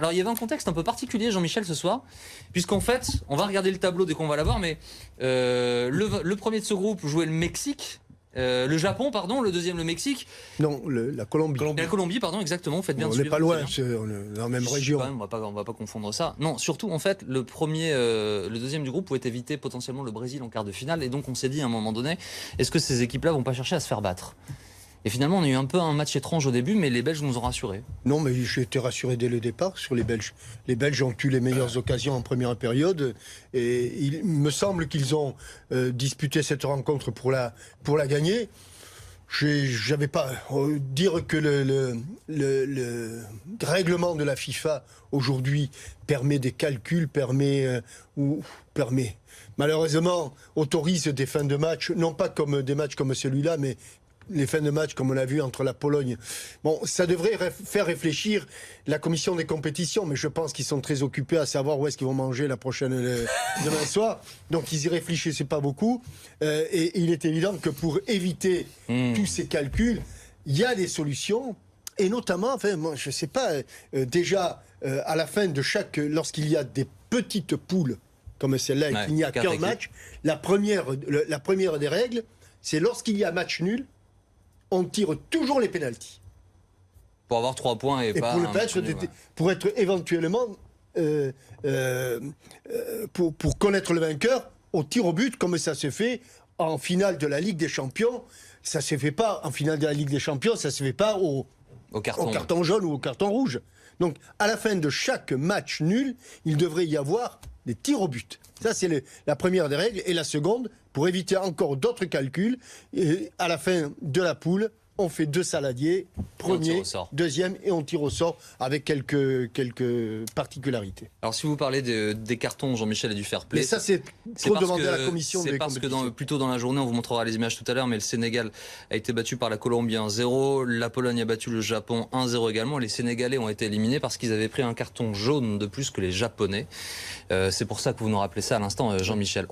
Alors il y avait un contexte un peu particulier, Jean-Michel, ce soir, puisqu'en fait, on va regarder le tableau dès qu'on va l'avoir, mais le premier de ce groupe jouait le Mexique. Le Japon, pardon, le deuxième le Mexique. Non, la Colombie. La Colombie, pardon, exactement, vous faites bien de On n'est suivre. pas loin, on est dans la même région. On va pas confondre ça. Non, surtout, en fait, le deuxième du groupe pouvait éviter potentiellement le Brésil en quart de finale, et donc on s'est dit à un moment donné, est-ce que ces équipes-là vont pas chercher à se faire battre ? Et finalement, on a eu un peu un match étrange au début, mais les Belges nous ont rassurés. Non, mais j'ai été rassuré dès le départ sur les Belges. Les Belges ont eu les meilleures occasions en première période. Et il me semble qu'ils ont disputé cette rencontre pour la gagner. J'avais pas dire que le règlement de la FIFA aujourd'hui permet des calculs, malheureusement autorise des fins de match, non pas comme des matchs comme celui-là, mais les fins de match, comme on l'a vu entre la Pologne. Bon, ça devrait faire réfléchir la commission des compétitions, mais je pense qu'ils sont très occupés à savoir où est-ce qu'ils vont manger la prochaine demain soir. Donc ils y réfléchissaient pas beaucoup. Et il est évident que pour éviter tous ces calculs, il y a des solutions. Et notamment, enfin, moi, je sais pas, déjà à la fin de lorsqu'il y a des petites poules comme celle-là et qu'il n'y a qu'un match, la première des règles, c'est lorsqu'il y a match nul, on tire toujours les pénaltys. Pour avoir 3 points et pas... Pour être éventuellement... pour connaître le vainqueur, on tire au but comme ça se fait en finale de la Ligue des Champions. Ça se fait pas en finale de la Ligue des Champions, ça se fait pas au carton jaune ou au carton rouge. Donc, à la fin de chaque match nul, il devrait y avoir des tirs au but. Ça, c'est la première des règles. Et la seconde, pour éviter encore d'autres calculs, à la fin de la poule, on fait 2 saladiers, premier, deuxième, et on tire au sort avec quelques particularités. Alors si vous parlez des cartons, Jean-Michel, et du fair play... Mais ça, c'est trop demandé à la commission des compétitions. C'est parce que plus tôt dans la journée, on vous montrera les images tout à l'heure, mais le Sénégal a été battu par la Colombie 1-0, la Pologne a battu le Japon 1-0 également, les Sénégalais ont été éliminés parce qu'ils avaient pris un carton jaune de plus que les Japonais. C'est pour ça que vous nous rappelez ça à l'instant, Jean-Michel.